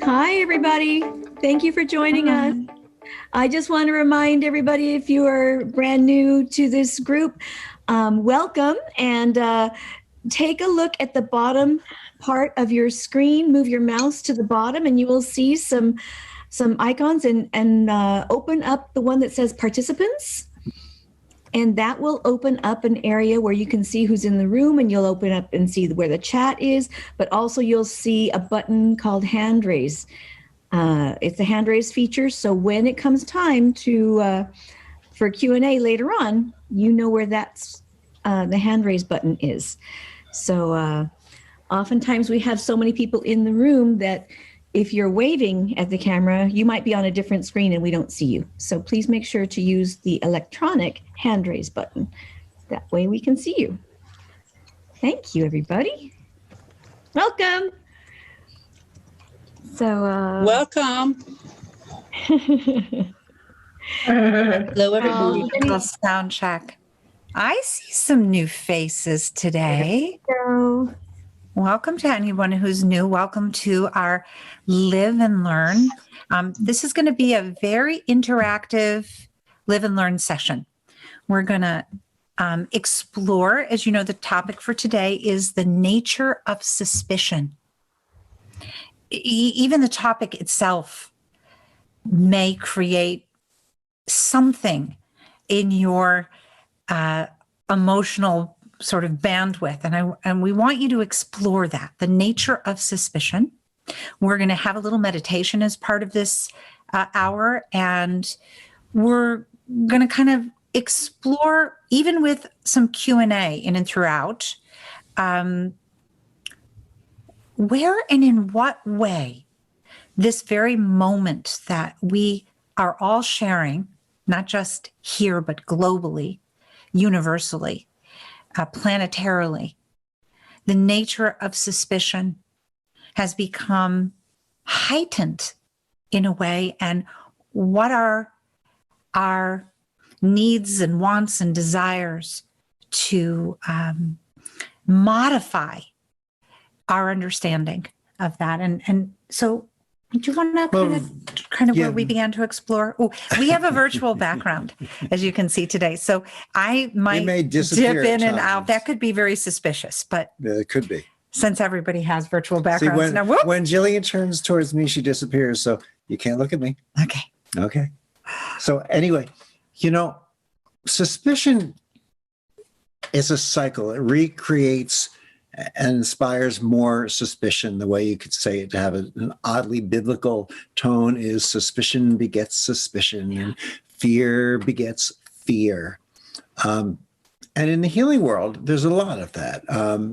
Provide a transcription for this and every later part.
Hi, everybody. Thank you for joining us. I just want to remind everybody, if you are brand new to this group, welcome, and take a look at the bottom part of your screen. Move your mouse to the bottom and you will see some icons, and open up the one that says participants. And that will open up an area where you can see who's in the room, and you'll open up and see where the chat is, but also you'll see a button called hand raise. It's a hand raise feature, so when it comes time for Q&A later on, you know where that's the hand raise button is. So oftentimes we have so many people in the room that if you're waving at the camera, you might be on a different screen and we don't see you. So please make sure to use the electronic hand raise button. That way we can see you. Thank you, everybody. Welcome. So welcome. Hello, everybody. Sound check. I see some new faces today. Hello. Welcome to anyone who's new. Welcome to our Live and Learn. This is going to be a very interactive Live and Learn session. We're going to explore, as you know, the topic for today is the nature of suspicion. Even the topic itself may create something in your emotional sort of bandwidth. And we want you to explore that, the nature of suspicion. We're going to have a little meditation as part of this hour, and we're going to kind of explore, even with some Q&A in and throughout, where and in what way this very moment that we are all sharing, not just here, but globally, universally, planetarily, the nature of suspicion has become heightened in a way, and what are our needs and wants and desires to modify our understanding of that. And so do you want to kind of yeah. where we began to explore? Oh, we have a virtual background, as you can see today. So I might dip in and out. That could be very suspicious, but it could be. Since everybody has virtual backgrounds. See, when Jillian turns towards me, she disappears. So you can't look at me. Okay. Okay. So anyway, you know, suspicion is a cycle. It recreates and inspires more suspicion. The way you could say it to have an oddly biblical tone is suspicion begets suspicion, and fear begets fear. And in the healing world, there's a lot of that.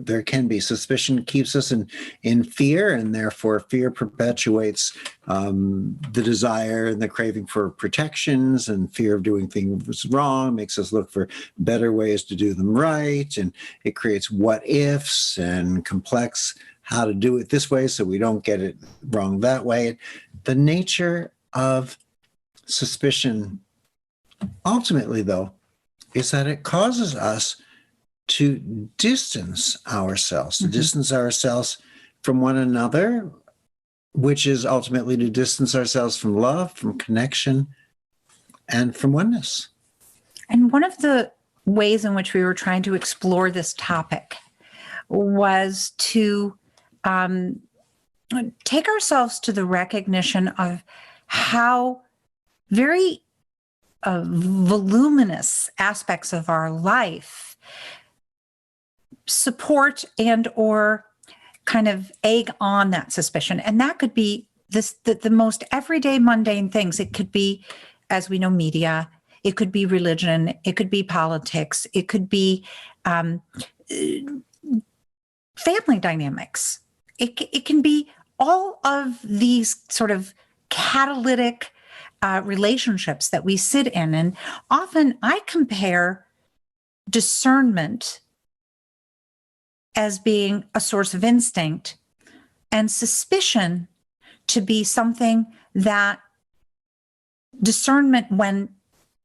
There can be suspicion keeps us in fear, and therefore fear perpetuates the desire and the craving for protections, and fear of doing things wrong makes us look for better ways to do them right. And it creates what ifs and complex how to do it this way so we don't get it wrong that way. The nature of suspicion, ultimately, though, is that it causes us to distance ourselves, from one another, which is ultimately to distance ourselves from love, from connection, and from oneness. And one of the ways in which we were trying to explore this topic was to take ourselves to the recognition of how very voluminous aspects of our life support and or kind of egg on that suspicion. And that could be the most everyday mundane things. It could be, as we know, media. It could be religion. It could be politics. It could be family dynamics. It can be all of these sort of catalytic relationships that we sit in. And often I compare discernment as being a source of instinct and suspicion to be something that discernment, when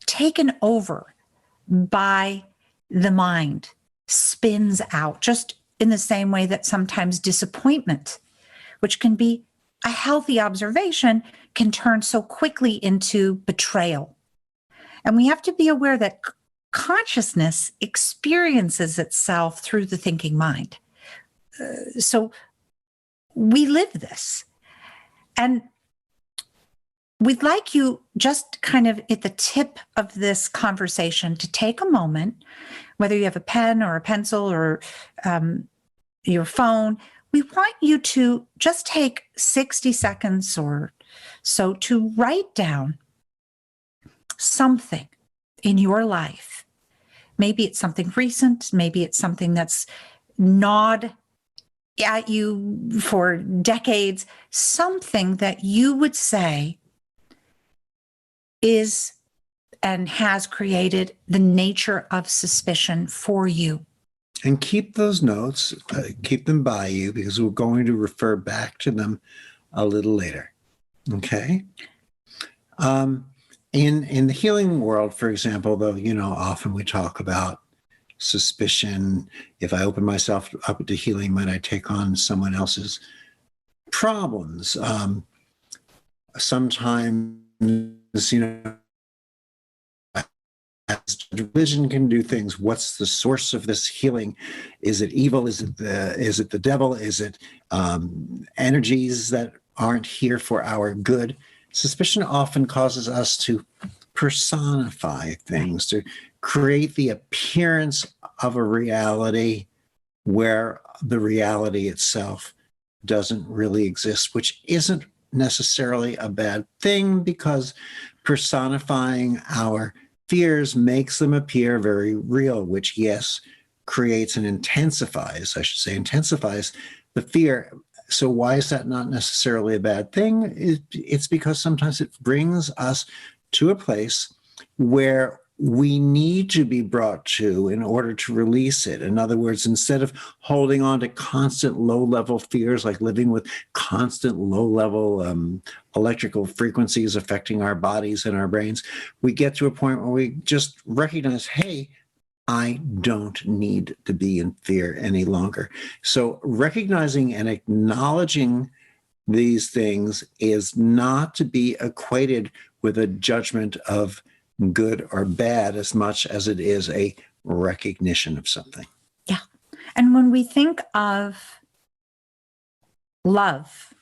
taken over by the mind, spins out, just in the same way that sometimes disappointment, which can be a healthy observation can turn so quickly into betrayal. And we have to be aware that consciousness experiences itself through the thinking mind. So we live this. And we'd like you just kind of at the tip of this conversation to take a moment, whether you have a pen or a pencil or your phone. We want you to just take 60 seconds or so to write down something in your life. Maybe it's something recent. Maybe it's something that's gnawed at you for decades. Something that you would say is and has created the nature of suspicion for you. And keep those notes, keep them by you, because we're going to refer back to them a little later. Okay? In the healing world, for example, though, often we talk about suspicion. If I open myself up to healing, might I take on someone else's problems? Sometimes, religion can do things. What's the source of this healing? Is it evil? Is it the devil? Is it energies that aren't here for our good? Suspicion often causes us to personify things, to create the appearance of a reality where the reality itself doesn't really exist, which isn't necessarily a bad thing, because personifying our fears makes them appear very real, which, yes, creates and intensifies the fear. So why is that not necessarily a bad thing? It's because sometimes it brings us to a place where we need to be brought to in order to release it. In other words, instead of holding on to constant low-level fears, like living with constant low-level electrical frequencies affecting our bodies and our brains, we get to a point where we just recognize, hey, I don't need to be in fear any longer. So recognizing and acknowledging these things is not to be equated with a judgment of good or bad as much as it is a recognition of something. Yeah. And when we think of love,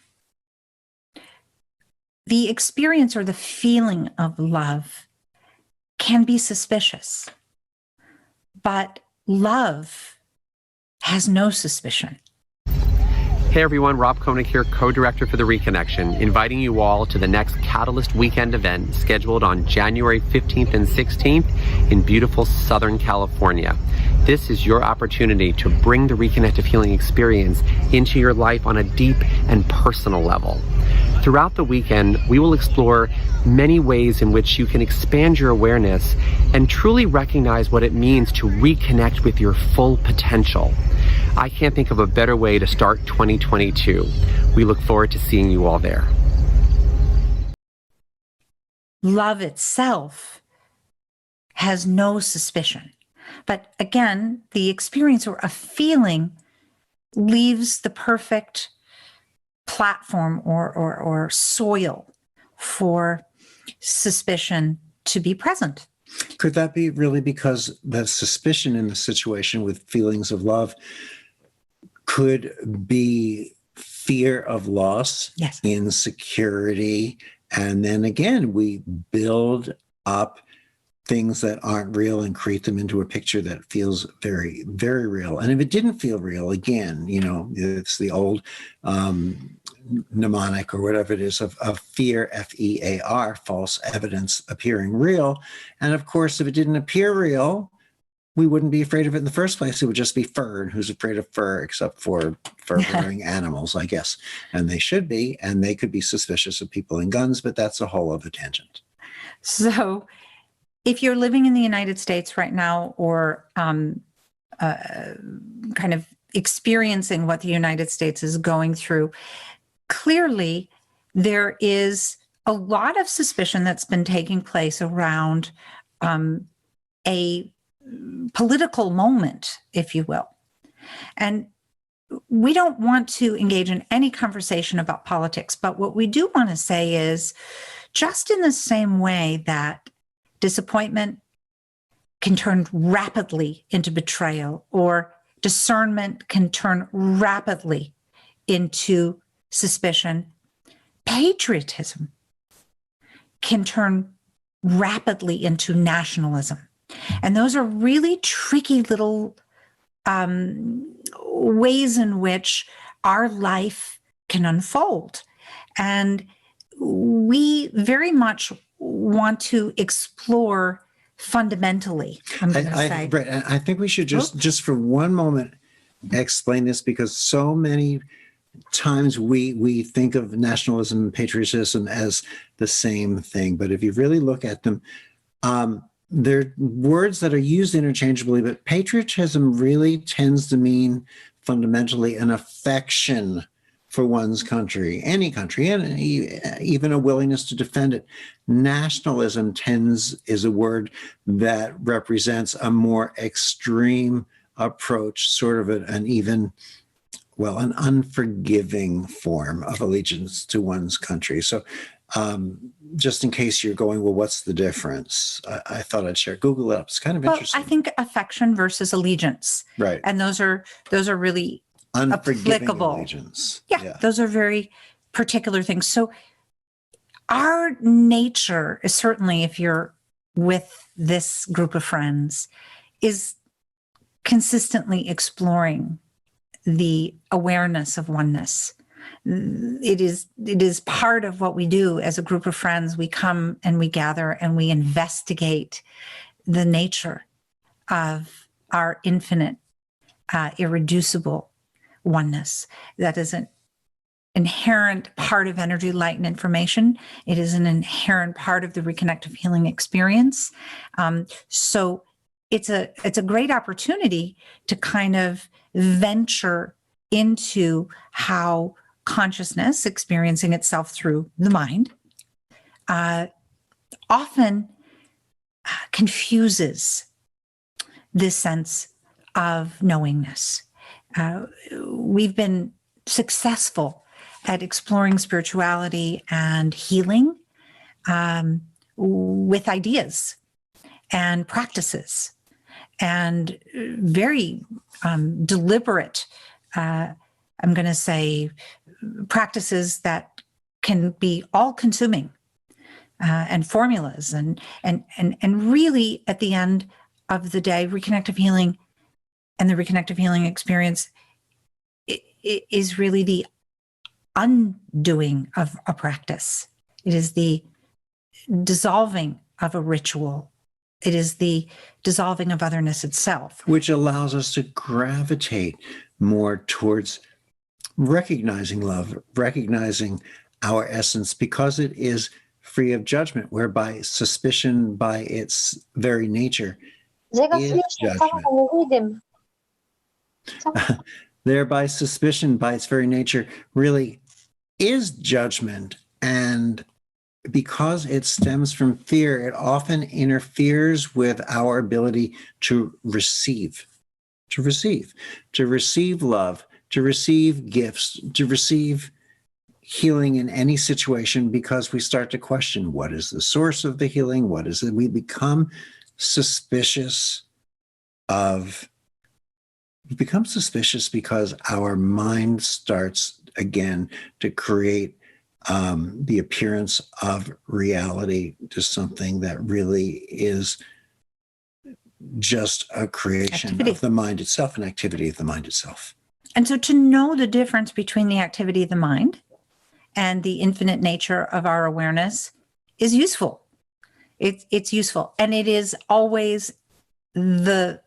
the experience or the feeling of love can be suspicious, but love has no suspicion. Hey everyone, Rob Koenig here, co-director for the Reconnection, inviting you all to the next Catalyst Weekend event scheduled on January 15th and 16th in beautiful Southern California. This is your opportunity to bring the Reconnective Healing experience into your life on a deep and personal level. Throughout the weekend, we will explore many ways in which you can expand your awareness and truly recognize what it means to reconnect with your full potential. I can't think of a better way to start 2022. We look forward to seeing you all there. Love itself has no suspicion. But again, the experience or a feeling leaves the perfect platform or soil for suspicion to be present. Could that be really because the suspicion in the situation with feelings of love could be fear of loss, yes, insecurity, and then again, we build up things that aren't real and create them into a picture that feels very, very real. And if it didn't feel real, again, it's the old mnemonic or whatever it is of fear, F-E-A-R, false evidence appearing real. And of course, if it didn't appear real, we wouldn't be afraid of it in the first place. It would just be fur. And who's afraid of fur except for fur-wearing animals, I guess. And they should be, and they could be suspicious of people and guns, but that's a whole other tangent. So if you're living in the United States right now or kind of experiencing what the United States is going through, clearly there is a lot of suspicion that's been taking place around a political moment, if you will. And we don't want to engage in any conversation about politics, but what we do want to say is, just in the same way that disappointment can turn rapidly into betrayal, or discernment can turn rapidly into suspicion, patriotism can turn rapidly into nationalism. And those are really tricky little ways in which our life can unfold. And we very much want to explore fundamentally, I'm going to say. Brett, I think we should just for one moment explain this, because so many times we think of nationalism and patriotism as the same thing. But if you really look at them, they're words that are used interchangeably, but patriotism really tends to mean fundamentally an affection for one's country, any country, and even a willingness to defend it. Nationalism is a word that represents a more extreme approach, sort of an unforgiving form of allegiance to one's country. So just in case you're going, well, what's the difference? I thought I'd share. Google it up. It's kind of interesting. I think affection versus allegiance. Right. And those are really unforgiving applicable. Allegiance. Yeah, those are very particular things. So our nature is certainly, if you're with this group of friends, is consistently exploring the awareness of oneness. It is part of what we do as a group of friends. We come and we gather and we investigate the nature of our infinite, irreducible oneness. That is an inherent part of energy, light, and information. It is an inherent part of the Reconnective Healing experience. So it's a great opportunity to kind of venture into how consciousness experiencing itself through the mind often confuses this sense of knowingness. We've been successful at exploring spirituality and healing with ideas and practices and very deliberate, I'm going to say, practices that can be all-consuming and formulas and really, at the end of the day, Reconnective Healing and the Reconnective Healing experience is really the undoing of a practice. It is the dissolving of a ritual. It is the dissolving of otherness itself. Which allows us to gravitate more towards recognizing love, recognizing our essence, because it is free of judgment, whereby suspicion by its very nature is judgment. Thereby suspicion by its very nature really is judgment. And because it stems from fear, it often interferes with our ability to receive love, to receive gifts, to receive healing in any situation, because we start to question, what is the source of the healing? What is it? We become suspicious because our mind starts again to create the appearance of reality to something that really is just a creation of the mind itself, an activity of the mind itself. And so to know the difference between the activity of the mind and the infinite nature of our awareness is useful. It's useful. And it is always the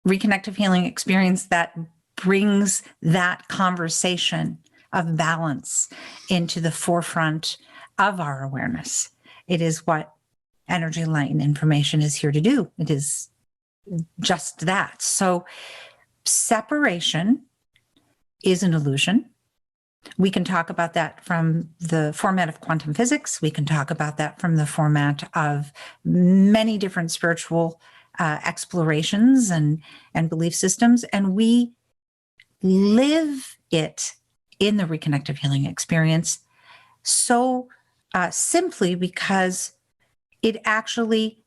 Reconnective Healing experience that brings that conversation of balance into the forefront of our awareness. It is what energy, light, and information is here to do. It is just that. So separation is an illusion. We can talk about that from the format of quantum physics. We can talk about that from the format of many different spiritual explorations and belief systems. And we live it in the Reconnective Healing experience so simply because it actually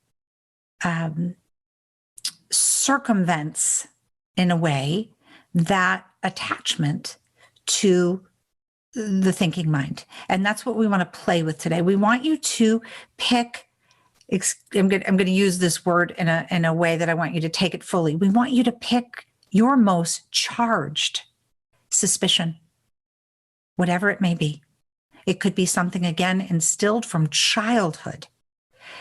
circumvents, in a way, that attachment to the thinking mind. And that's what we want to play with today. We want you to pick, I'm going to use this word in a way that I want you to take it fully. We want you to pick your most charged suspicion, whatever it may be. It could be something, again, instilled from childhood.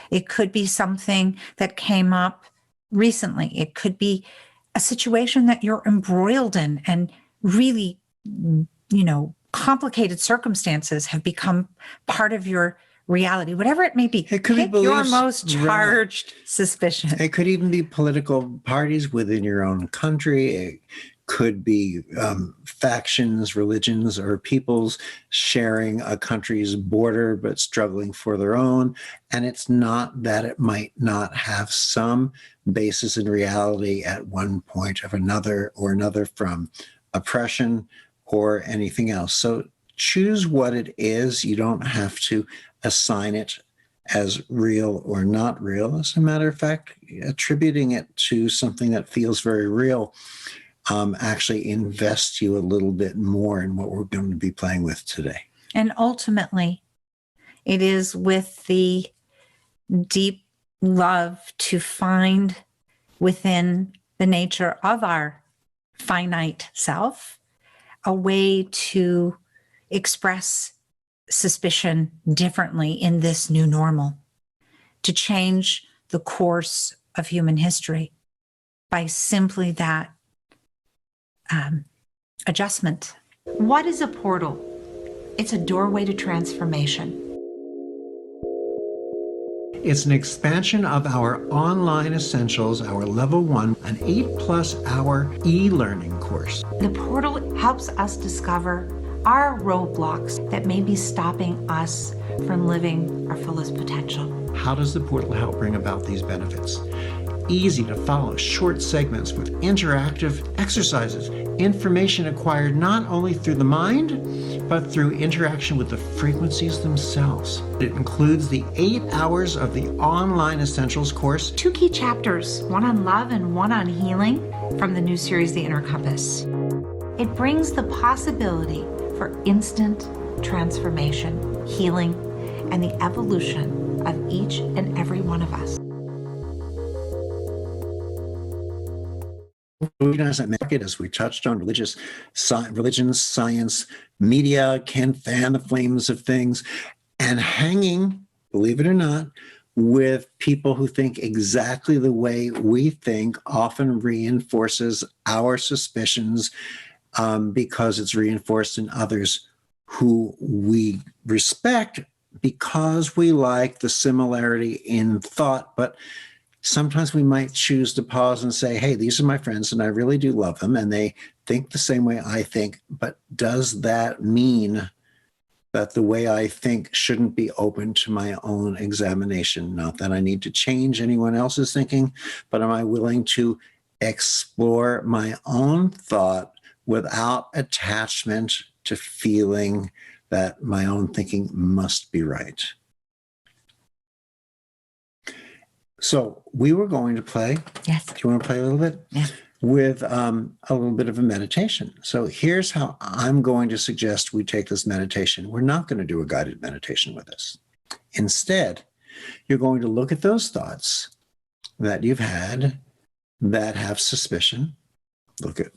It could be something that came up recently. It could be a situation that you're embroiled in, and really, complicated circumstances have become part of your reality. Whatever it may be, It could be pick your beliefs, most charged suspicion. It could even be political parties within your own country. It could be factions, religions, or peoples sharing a country's border but struggling for their own. And it's not that it might not have some basis in reality at one point or another, from oppression or anything else. So choose what it is. You don't have to assign it as real or not real. As a matter of fact, attributing it to something that feels very real actually invests you a little bit more in what we're going to be playing with today. And ultimately, it is with the deep love to find within the nature of our finite self a way to express suspicion differently in this new normal, to change the course of human history by simply that adjustment. What is a portal? It's a doorway to transformation. It's an expansion of our online essentials, our level 1, an 8+ hour e-learning course. The portal helps us discover our roadblocks that may be stopping us from living our fullest potential. How does the portal help bring about these benefits? Easy to follow short segments with interactive exercises, information acquired not only through the mind, but through interaction with the frequencies themselves. It includes the 8 hours of the online essentials course, 2 key chapters, one on love and one on healing, from the new series, The Inner Compass. It brings the possibility for instant transformation, healing, and the evolution of each and every one of us. Doesn't make it, as we touched on, religion, science, media can fan the flames of things, and hanging, believe it or not, with people who think exactly the way we think often reinforces our suspicions because it's reinforced in others who we respect because we like the similarity in thought. But sometimes we might choose to pause and say, hey, these are my friends and I really do love them and they think the same way I think. But does that mean that the way I think shouldn't be open to my own examination? Not that I need to change anyone else's thinking, but am I willing to explore my own thought without attachment to feeling that my own thinking must be right? So we were going to play. Yes. Do you want to play a little bit? Yeah. With a little bit of a meditation. So here's how I'm going to suggest we take this meditation. We're not going to do a guided meditation with this. Instead, you're going to look at those thoughts that you've had that have suspicion.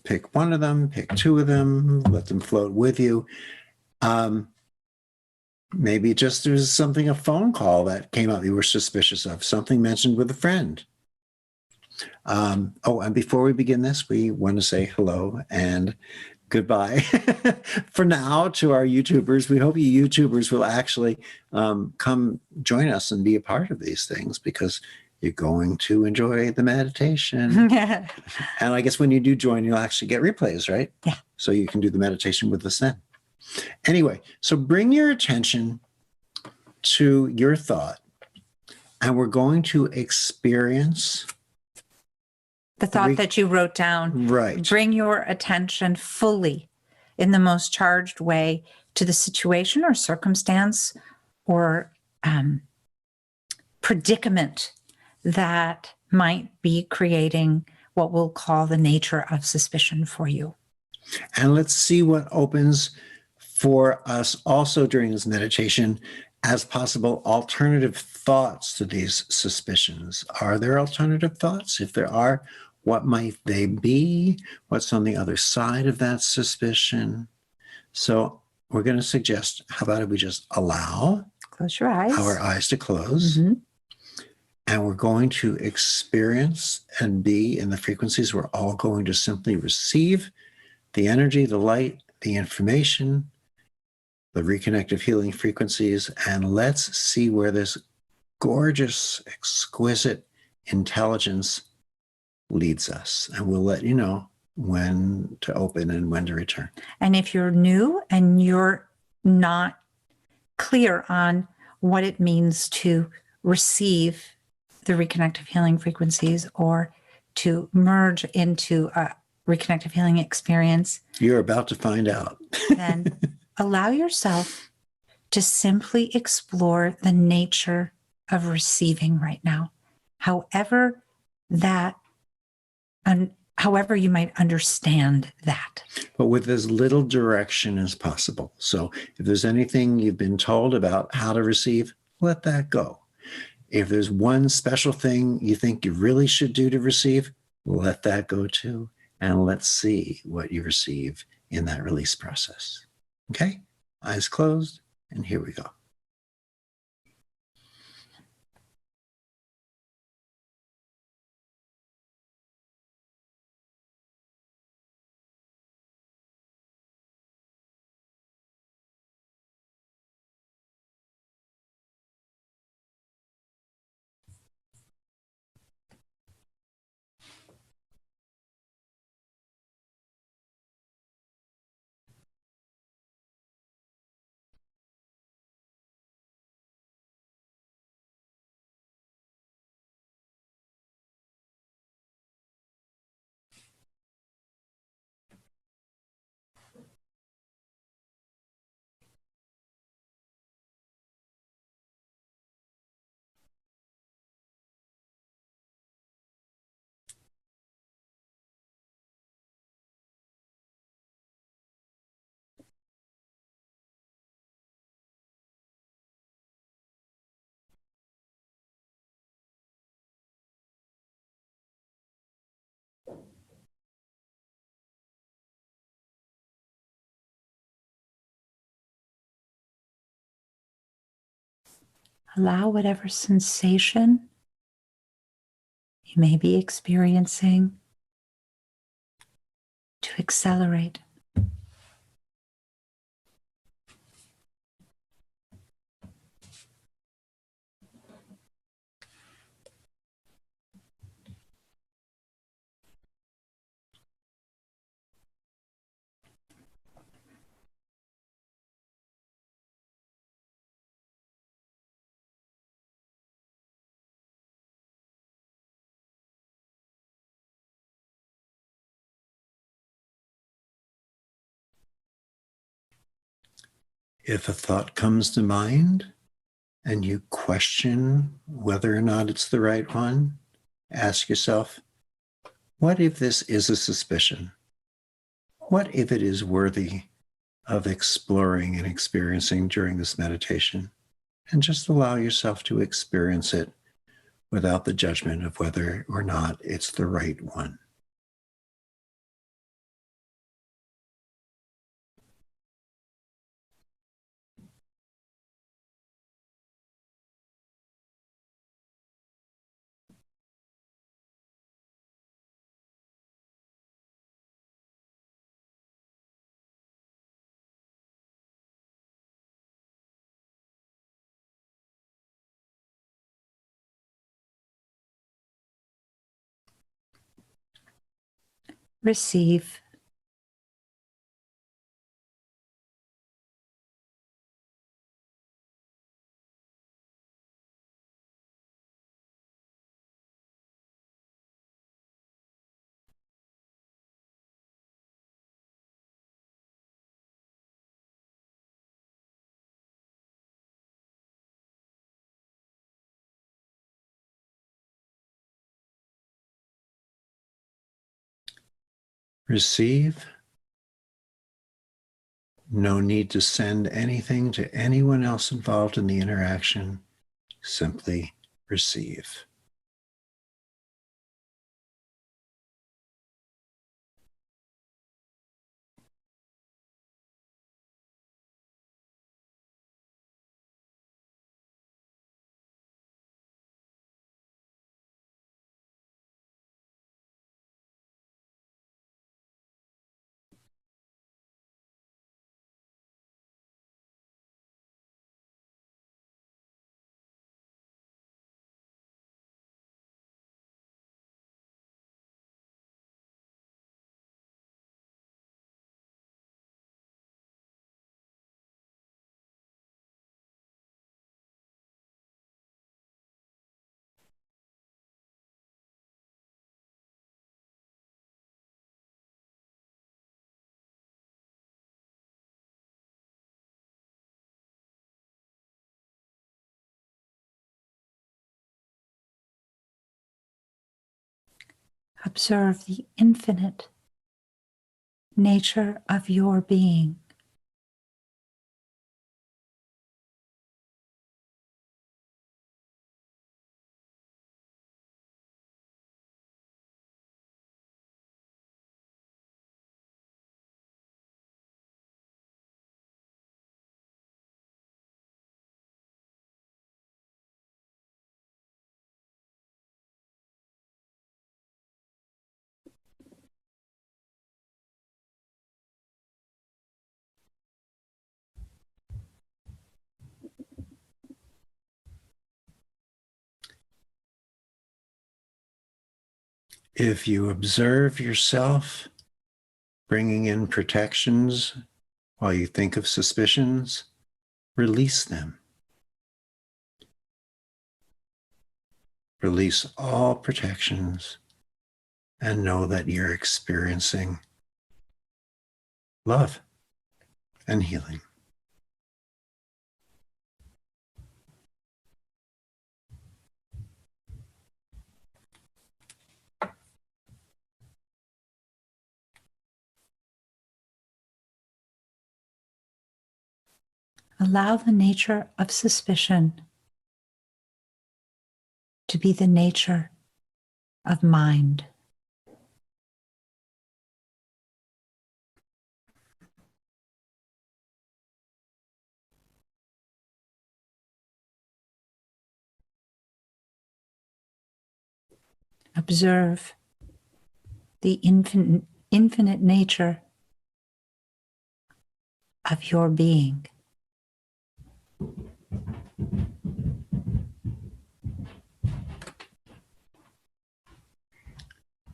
Pick one of them, pick 2 of them, let them float with you. Maybe just there's something, a phone call that came up you were suspicious of, something mentioned with a friend. And before we begin this, we want to say hello and goodbye for now to our YouTubers. We hope you YouTubers will actually come join us and be a part of these things because you're going to enjoy the meditation. And I guess when you do join, you'll actually get replays, right? Yeah. So you can do the meditation with us then. Anyway, so bring your attention to your thought, and we're going to experience The thought that you wrote down. Right. Bring your attention fully in the most charged way to the situation or circumstance or predicament that might be creating what we'll call the nature of suspicion for you. And let's see what opens for us also during this meditation as possible alternative thoughts to these suspicions. Are there alternative thoughts? If there are, what might they be? What's on the other side of that suspicion? So we're going to suggest, how about if we just allow Close your eyes. our eyes to close, and we're going to experience and be in the frequencies. We're all going to simply receive the energy, the light, the information, the reconnective healing frequencies, and let's see where this gorgeous, exquisite intelligence leads us. And we'll let you know when to open and when to return. And if you're new and you're not clear on what it means to receive the reconnective healing frequencies or to merge into a reconnective healing experience, You're about to find out. then allow yourself to simply explore the nature of receiving right now, however that, and however you might understand that. But with as little direction as possible. So if there's anything you've been told about how to receive, let that go. If there's one special thing you think you really should do to receive, let that go too. And let's see what you receive in that release process. Okay? Eyes closed, and here we go. Allow whatever sensation you may be experiencing to accelerate. If a thought comes to mind and you question whether or not it's the right one, ask yourself, what if this is a suspicion? What if it is worthy of exploring and experiencing during this meditation? And just allow yourself to experience it without the judgment of whether or not it's the right one. Receive. receive. No need to send anything to anyone else involved in the interaction. Simply receive. Observe the infinite nature of your being. If you observe yourself bringing in protections while you think of suspicions, release them. Release all protections and know that you're experiencing love and healing. Allow the nature of suspicion to be the nature of mind. Observe the infinite nature of your being.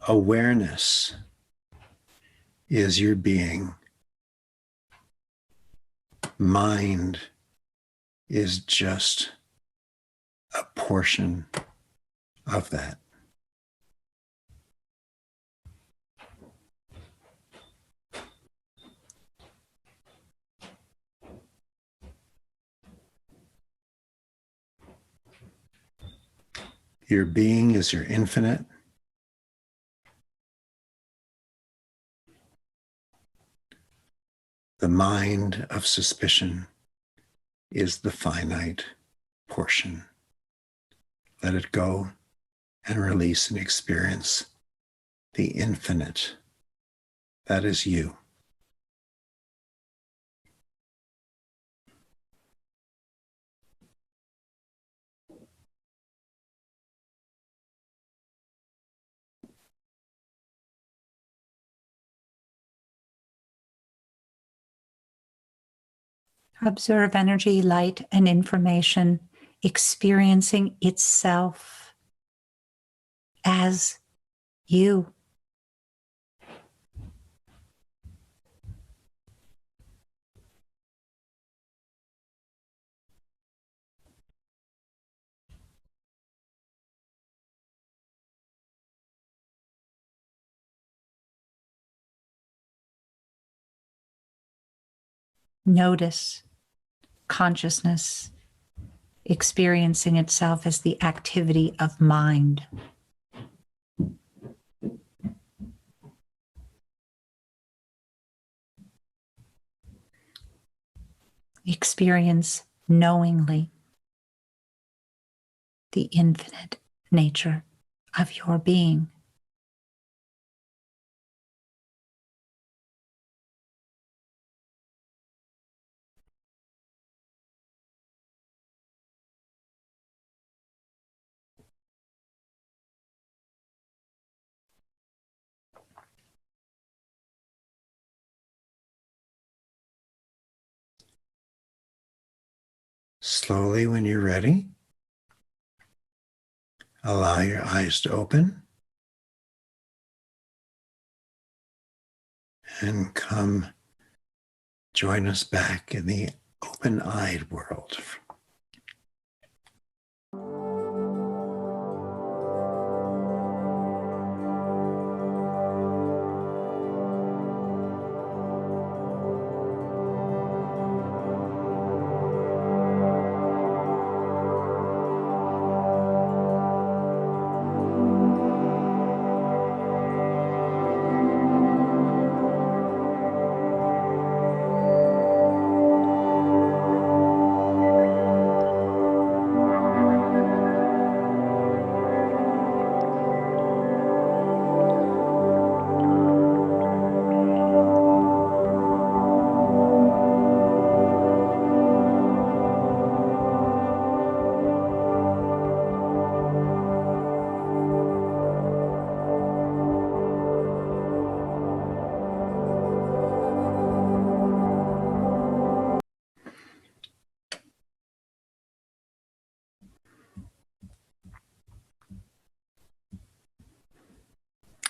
Awareness is your being. Mind is just a portion of that. Your being is your infinite. The mind of suspicion is the finite portion. Let it go and release and experience the infinite. That is you. Observe energy, light, and information experiencing itself as you. Notice consciousness experiencing itself as the activity of mind. experience knowingly the infinite nature of your being. Slowly, when you're ready, allow your eyes to open and come join us back in the open-eyed world.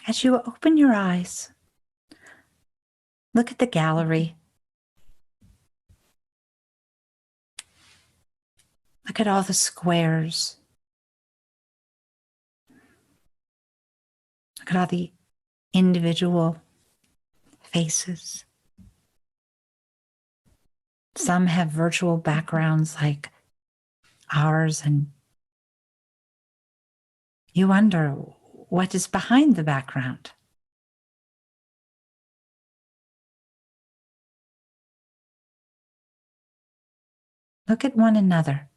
As you open your eyes, look at the gallery. Look at all the squares. Look at all the individual faces. Some have virtual backgrounds like ours, and you wonder what is behind the background. Look at one another.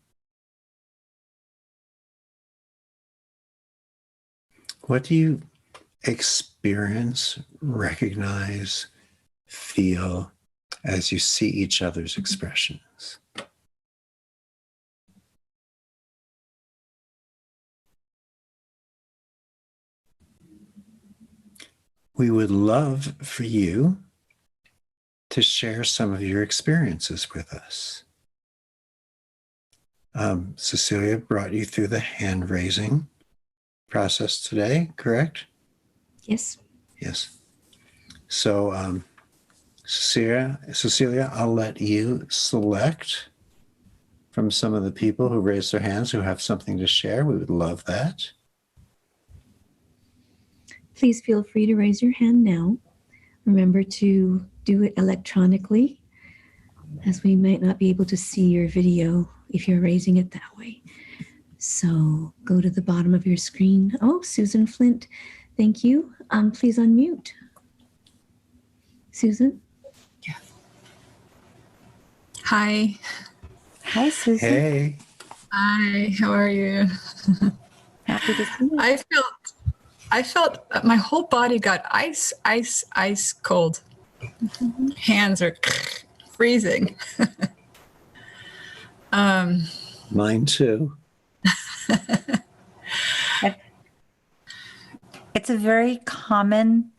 What do you experience, recognize, feel as you see each other's expressions? We would love for you to share some of your experiences with us. Cecilia brought you through the hand raising process today, correct? Yes. Yes. So, Cecilia, I'll let you select from some of the people who raised their hands who have something to share. We would love that. Please feel free to raise your hand now. Remember to do it electronically, as we might not be able to see your video if you're raising it that way. So go to the bottom of your screen. Oh, Susan Flint, thank you. Please unmute. Susan? Hi. Hi, Susan. Hey. Hi, how are you? Happy to see you. I felt my whole body got ice cold. Hands are freezing. Mine too. It's a very common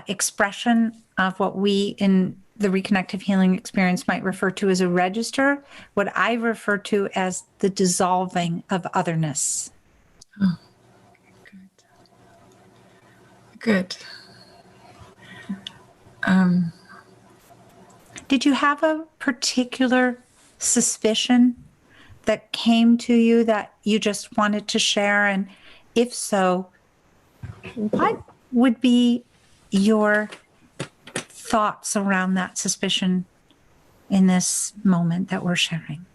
expression of what we in the Reconnective Healing experience might refer to as a register, what I refer to as the dissolving of otherness. Oh, good. Did you have a particular suspicion that came to you that you just wanted to share? And if so, what would be your thoughts around that suspicion in this moment that we're sharing?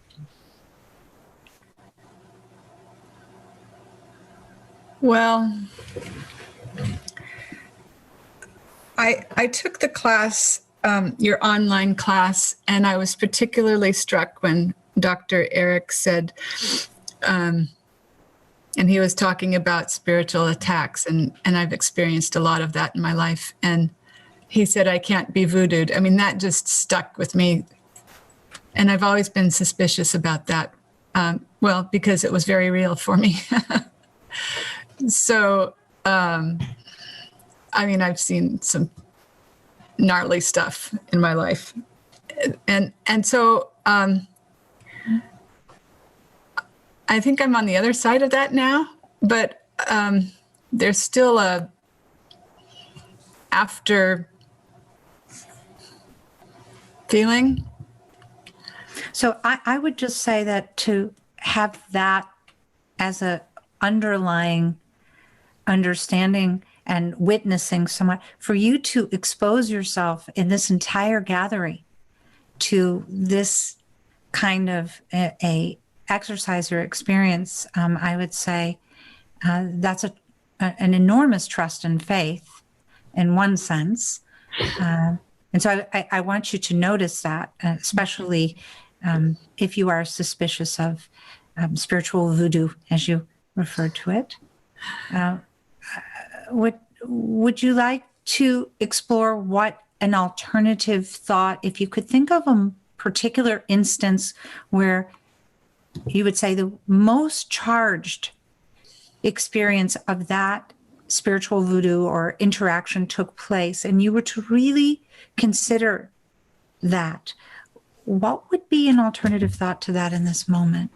Well, I took the class your online class, and I was particularly struck when Dr. Eric said, and he was talking about spiritual attacks, and I've experienced a lot of that in my life. And he said, I can't be voodooed. I mean, that just stuck with me. And I've always been suspicious about that. Well, because it was very real for me. So, I mean, I've seen some gnarly stuff in my life. And so, I think I'm on the other side of that now, but there's still a after feeling. So I would just say that to have that as a underlying understanding and witnessing someone, for you to expose yourself in this entire gathering to this kind of a exercise or experience, I would say that's an enormous trust and faith in one sense. And so I want you to notice that, especially if you are suspicious of spiritual voodoo, as you referred to it. Would you like to explore what an alternative thought, if you could think of a particular instance where you would say the most charged experience of that spiritual voodoo or interaction took place, and you were to really consider that, what would be an alternative thought to that in this moment?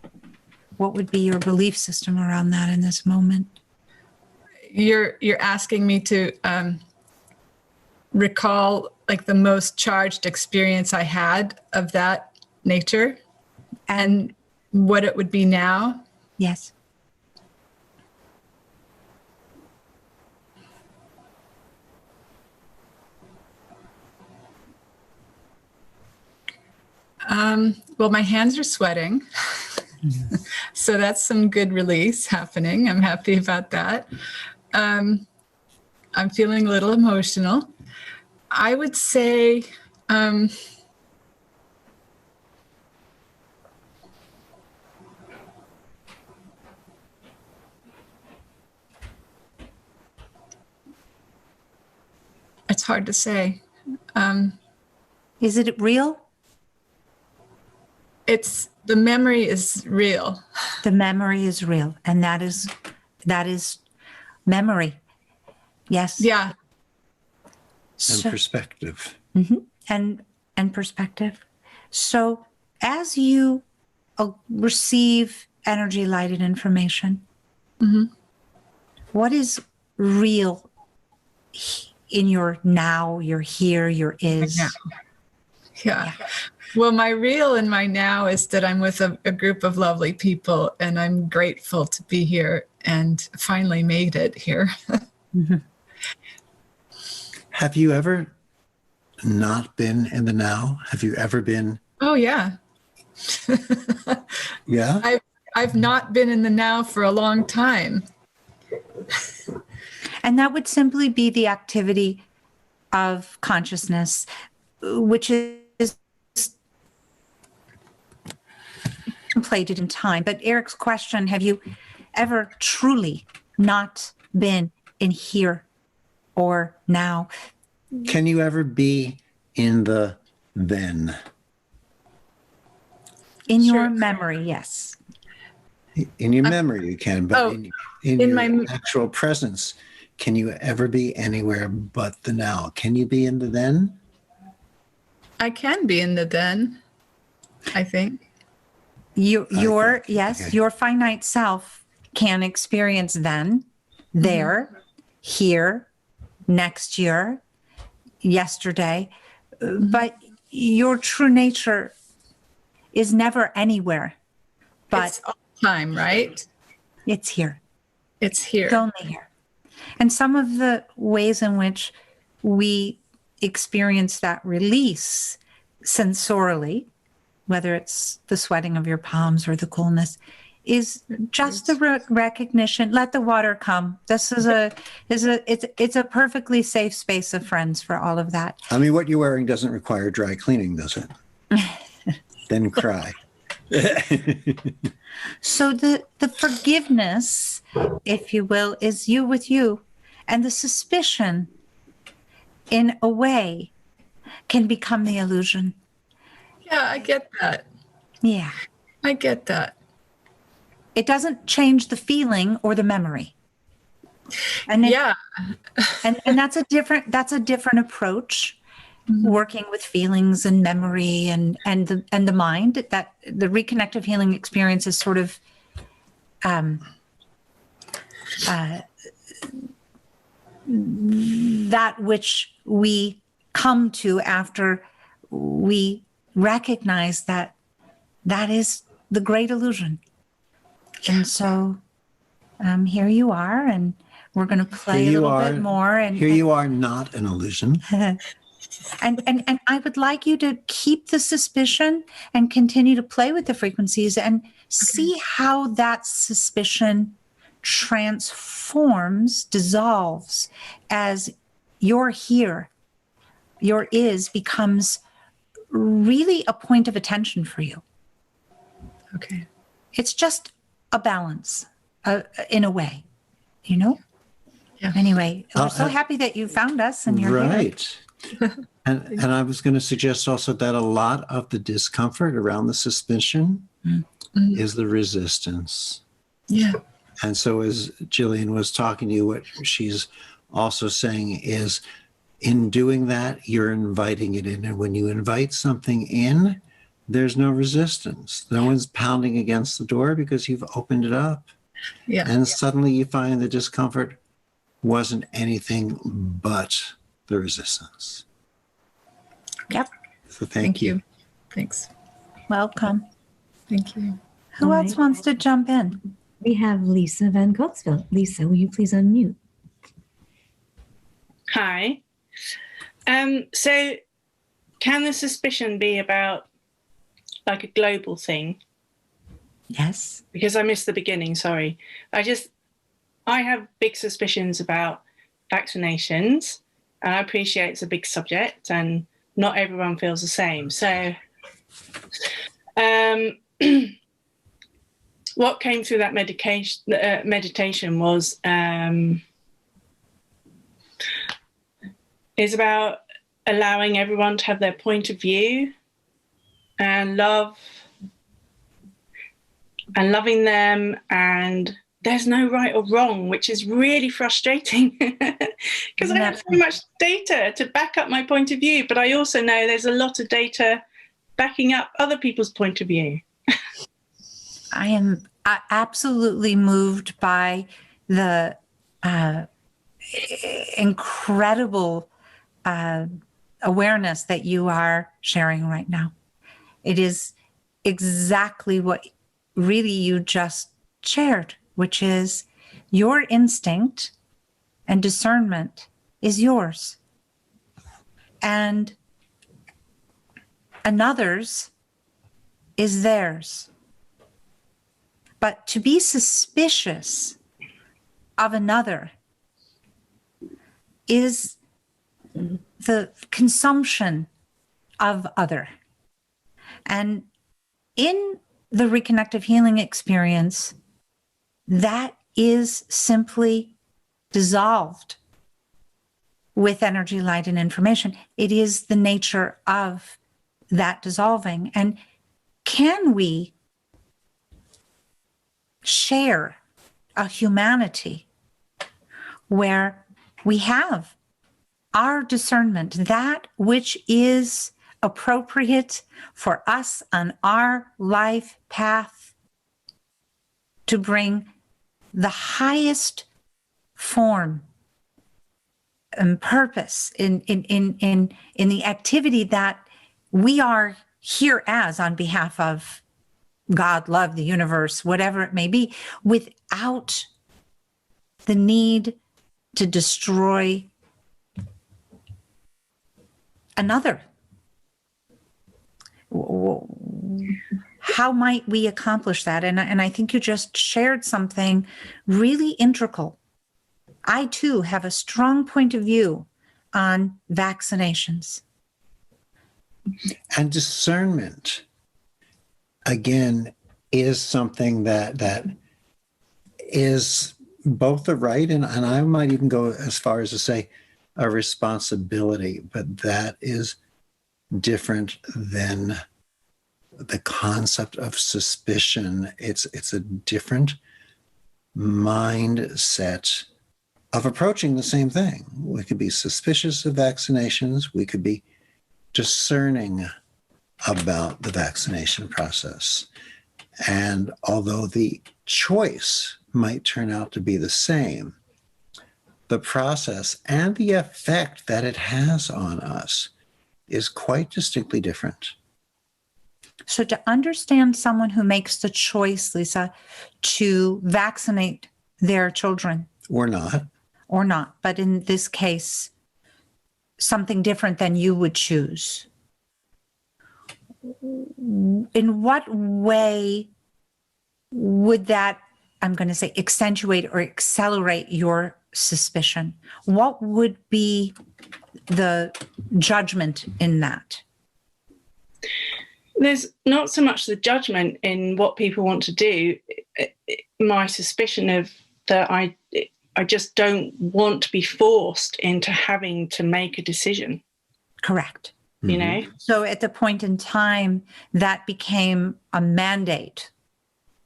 What would be your belief system around that in this moment? You're asking me to recall like the most charged experience I had of that nature and what it would be now? Yes. Well, my hands are sweating. So that's some good release happening. I'm happy about that. I'm feeling a little emotional. I would say it's hard to say. Is it real? The memory is real. The memory is real, and that is memory. Yes. Yeah. And perspective. And perspective. So as you receive energy, light, and information, what is real in your now, your here, your is? Yeah. Well, my real and my now is that I'm with a group of lovely people, and I'm grateful to be here and finally made it here. Have you ever not been in the now? Have you ever been? Oh, yeah. Yeah? I've not been in the now for a long time. And that would simply be the activity of consciousness, which is contemplated in time. But Eric's question, have you ever truly not been in here or now? Can you ever be in the then? In Sure. your memory, yes. In your memory you can, but in your my actual presence, can you ever be anywhere but the now? Can you be in the then? I can be in the then, I think. Your Okay. your finite self can experience then, there, here, next year, yesterday, but your true nature is never anywhere, but It's all time, right? it's here. It's here. It's only here. And some of the ways in which we experience that release sensorially, whether it's the sweating of your palms or the coolness, is just the recognition. Let the water come. This is it's a perfectly safe space of friends for all of that. I mean, what you're wearing doesn't require dry cleaning, does it? Then cry. So the forgiveness, if you will, is you with you, and the suspicion, in a way, can become the illusion. Yeah, I get that. Yeah. I get that. It doesn't change the feeling or the memory. And Yeah. and that's a different approach, working with feelings and memory and the mind. That the reconnective healing experience is sort of that which we come to after we recognize that is the great illusion. And so here you are, and we're going to play a little bit more. And here you are, not an illusion. And I would like you to keep the suspicion and continue to play with the frequencies and see how that suspicion transforms, dissolves as your here, your is becomes really a point of attention for you. Okay. It's just a balance in a way, you know? Yeah. Anyway, we're so happy that you found us and you're here. Right. And I was going to suggest also that a lot of the discomfort around the suspicion is the resistance. Yeah. And so as Jillian was talking to you, what she's also saying is, in doing that, you're inviting it in. And when you invite something in, there's no resistance. No one's pounding against the door because you've opened it up. Yeah. And suddenly you find the discomfort wasn't anything but the resistance. Yep. So thank you. Thanks. Welcome. Thank you. Who All else right. wants to jump in? We have Lisa Van Coatsville. Lisa, will you please unmute? Hi. So can the suspicion be about like a global thing? Yes. Because I missed the beginning, sorry. I have big suspicions about vaccinations, and I appreciate it's a big subject and not everyone feels the same. So what came through that meditation was is about allowing everyone to have their point of view and loving them, and there's no right or wrong, which is really frustrating because I have so much data to back up my point of view, but I also know there's a lot of data backing up other people's point of view. I am absolutely moved by the incredible awareness that you are sharing right now. It is exactly what really you just shared, which is your instinct and discernment is yours. And another's is theirs. But to be suspicious of another is the consumption of other. And in the reconnective healing experience, that is simply dissolved with energy, light, and information. It is the nature of that dissolving. And can we share a humanity where we have our discernment, that which is appropriate for us on our life path, to bring the highest form and purpose in the activity that we are here as on behalf of God, love, the universe, whatever it may be, without the need to destroy another. how might we accomplish that? And I think you just shared something really integral. I too have a strong point of view on vaccinations. And discernment, again, is something that is both a right and I might even go as far as to say a responsibility, but that is different than the concept of suspicion. It's a different mindset of approaching the same thing. We could be suspicious of vaccinations. We could be discerning about the vaccination process. And although the choice might turn out to be the same, the process and the effect that it has on us is quite distinctly different. So to understand someone who makes the choice, Lisa, to vaccinate their children. Or not. Or not, but in this case, something different than you would choose. In what way would that, I'm going to say, accentuate or accelerate your suspicion? What would be the judgment in that? There's not so much the judgment in what people want to do. My suspicion of that I just don't want to be forced into having to make a decision. Correct. You know? So at the point in time, that became a mandate.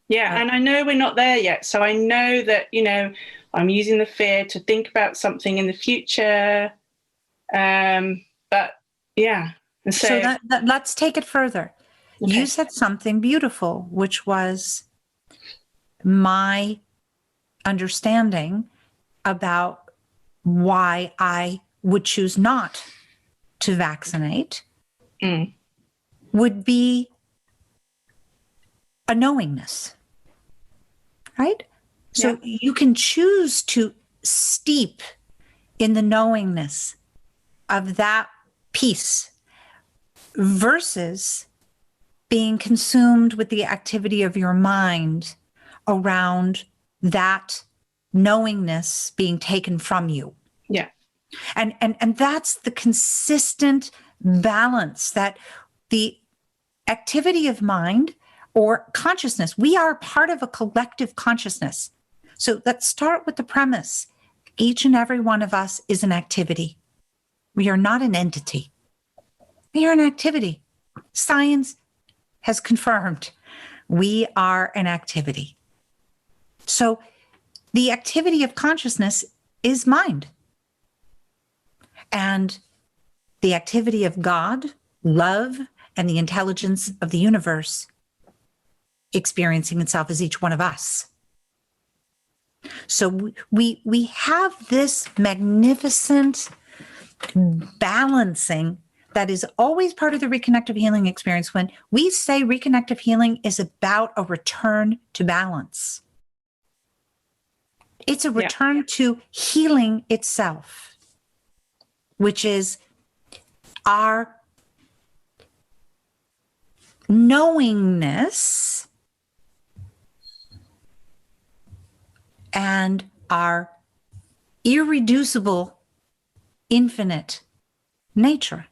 Yeah, and I know we're not there yet. So I know that, you know, I'm using the fear to think about something in the future. But yeah. And so that, let's take it further. Okay. You said something beautiful, which was my understanding about why I would choose not to vaccinate would be a knowingness, right? So you can choose to steep in the knowingness of that piece versus being consumed with the activity of your mind around that knowingness being taken from you. Yeah. And that's the consistent balance that the activity of mind or consciousness, we are part of a collective consciousness. So let's start with the premise. Each and every one of us is an activity. We are not an entity. We are an activity. Science has confirmed we are an activity. So the activity of consciousness is mind. And the activity of God, love, and the intelligence of the universe experiencing itself as each one of us. So we have this magnificent balancing that is always part of the reconnective healing experience. When we say reconnective healing is about a return to balance, it's a return to healing itself, which is our knowingness and our irreducible, infinite nature.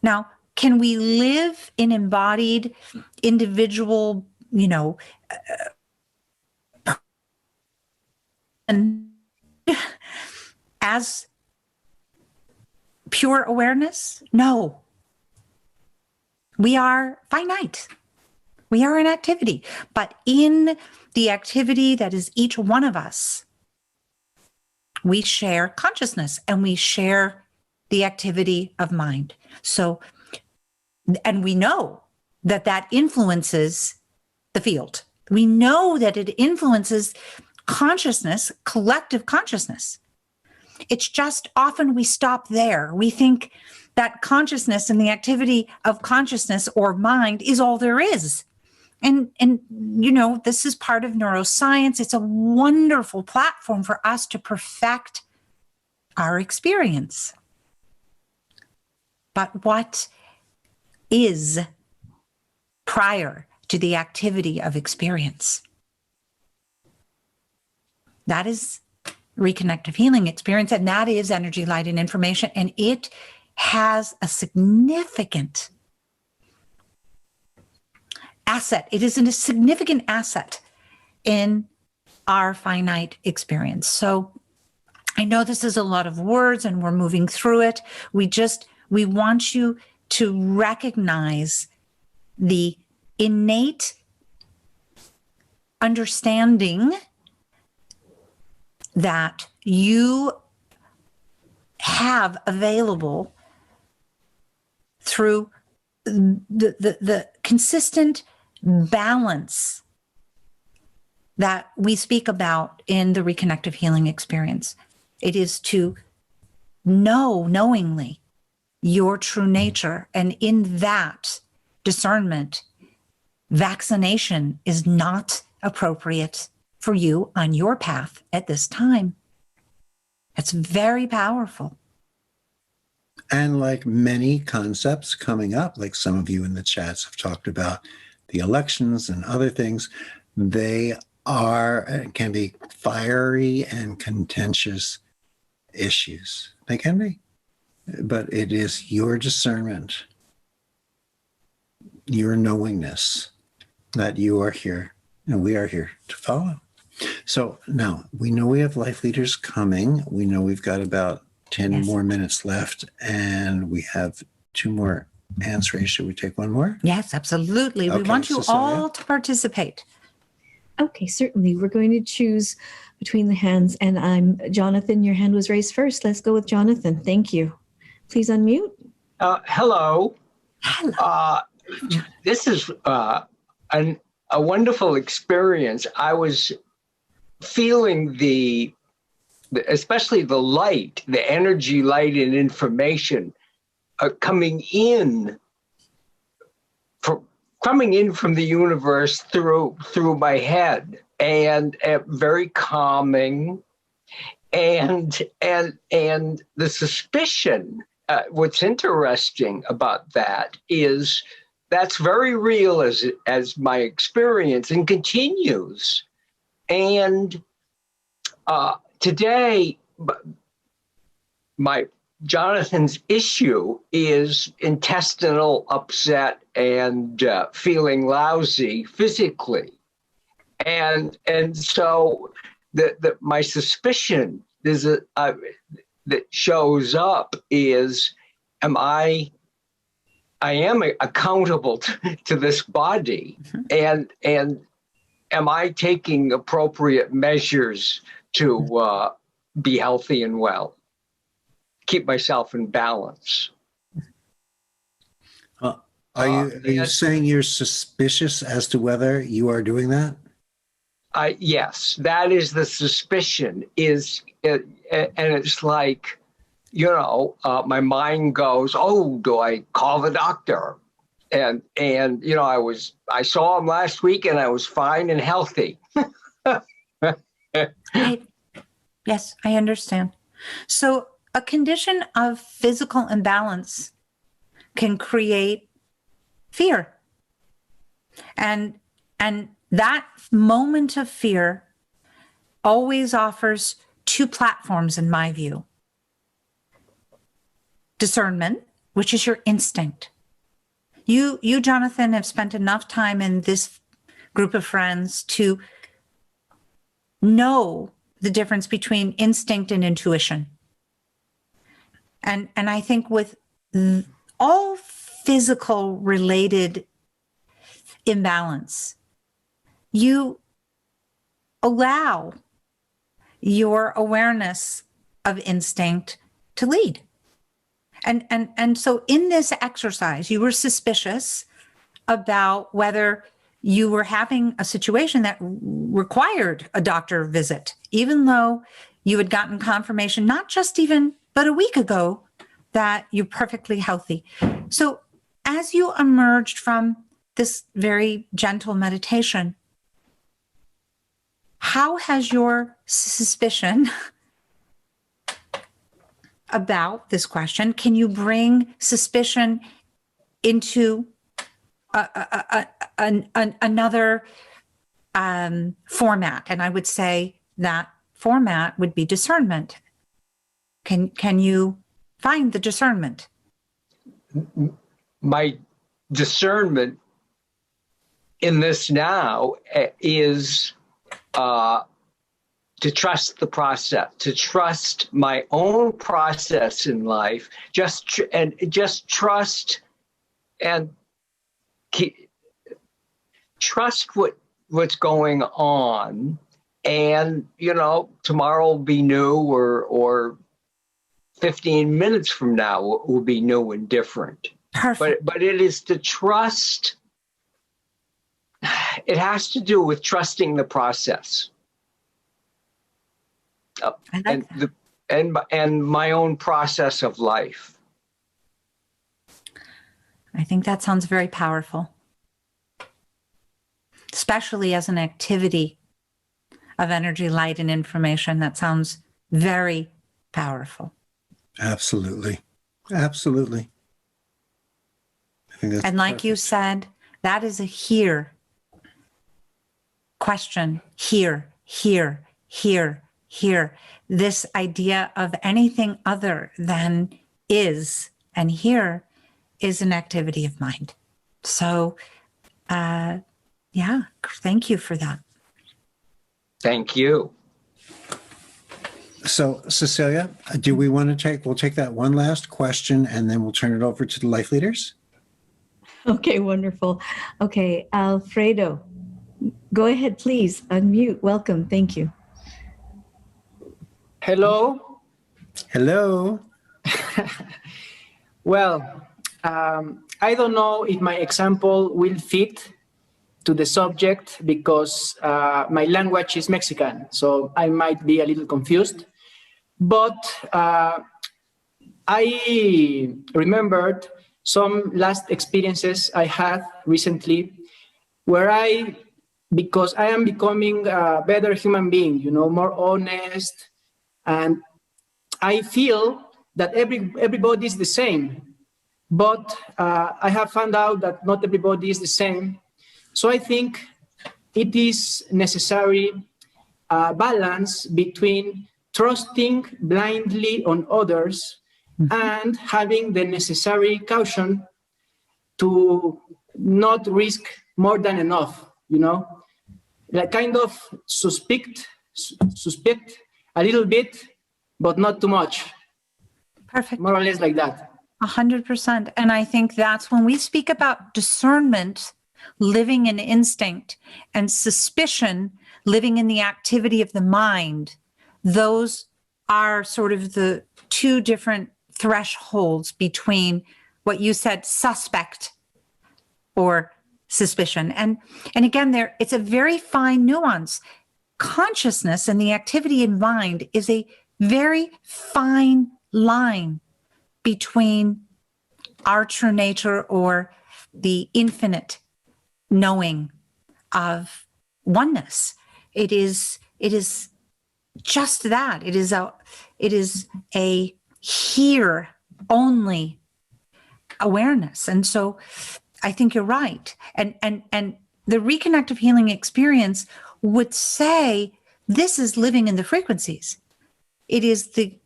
Now, can we live in embodied, individual, as pure awareness? No. We are finite. We are an activity. But in the activity that is each one of us, we share consciousness and we share the activity of mind. So, and we know that that influences the field. We know that it influences consciousness, collective consciousness. It's just often we stop there. We think that consciousness and the activity of consciousness or mind is all there is. And this is part of neuroscience. It's a wonderful platform for us to perfect our experience. But what is prior to the activity of experience. That is reconnective healing experience, and that is energy, light, and information. And it has a significant asset. It is a significant asset in our finite experience. So I know this is a lot of words and we're moving through it. We want you to recognize the innate understanding that you have available through the consistent balance that we speak about in the reconnective healing experience. It is to know knowingly your true nature. And in that discernment, vaccination is not appropriate for you on your path at this time. It's very powerful. And like many concepts coming up, like some of you in the chats have talked about the elections and other things, they can be fiery and contentious issues. They can be. But it is your discernment, your knowingness that you are here and we are here to follow. So now we know we have life leaders coming. We know we've got about 10 more minutes left and we have 2 more hands raised. Should we take one more? Yes, absolutely. Okay, we want you Cecilia. all to participate. Okay, certainly. We're going to choose between the hands. And Jonathan, your hand was raised first. Let's go with Jonathan. Thank you. Please unmute. Hello. Hello. This is a wonderful experience. I was feeling especially the light, the energy, light, and information coming in from the universe through my head, and very calming, and the suspicion. What's interesting about that is that's very real as my experience, and continues. And today, Jonathan's issue is intestinal upset and feeling lousy physically, and so my suspicion is that shows up is, I am accountable to this body, and am I taking appropriate measures to be healthy and well, keep myself in balance? Are you saying you're suspicious as to whether you are doing that? Yes, that is the suspicion. And it's like, my mind goes, oh, do I call the doctor? And I saw him last week and I was fine and healthy. Yes, I understand. So a condition of physical imbalance can create fear. And that moment of fear always offers 2 platforms, in my view. Discernment, which is your instinct. You, Jonathan, have spent enough time in this group of friends to know the difference between instinct and intuition. And I think with all physical related imbalance, you allow your awareness of instinct to lead. And so in this exercise, you were suspicious about whether you were having a situation that required a doctor visit, even though you had gotten confirmation, not just even but a week ago, that you're perfectly healthy. So as you emerged from this very gentle meditation, how has your suspicion about this question, can you bring suspicion into another format, and I would say that format would be discernment. Can you find the discernment? My discernment in this now is to trust the process, to trust my own process in life, just trust and trust what's going on. And, tomorrow will be new, or 15 minutes from now will be new and different. Perfect. But it is to trust. It has to do with trusting the process. I like that. And my own process of life. I think that sounds very powerful, especially as an activity of energy, light, and information. That sounds very powerful. Absolutely. Absolutely. I think that's And like perfect. you said, that is a here question. Here. This idea of anything other than is, and here is an activity of mind. So, thank you for that. Thank you. So, Cecilia, do we want to we'll take that one last question and then we'll turn it over to the life leaders? Okay, wonderful. Okay, Alfredo, go ahead, please. Unmute. Welcome. Thank you. Hello. Hello. Well, I don't know if my example will fit to the subject because my language is Mexican, so I might be a little confused. But I remembered some last experiences I had recently where because I am becoming a better human being, more honest, and I feel that everybody is the same, but I have found out that not everybody is the same. So I think it is necessary balance between trusting blindly on others and having the necessary caution to not risk more than enough, like kind of suspect a little bit, but not too much. Perfect. More or less like that. 100%. And I think that's when we speak about discernment, living in instinct, and suspicion, living in the activity of the mind. Those are sort of the two different thresholds between what you said, suspect or suspicion. And again, it's a very fine nuance. Consciousness and the activity in mind is a very fine line between our true nature or the infinite knowing of oneness. It is just that. It is a here only awareness. And so I think you're right. And the reconnective healing experience would say this is living in the frequencies. It is the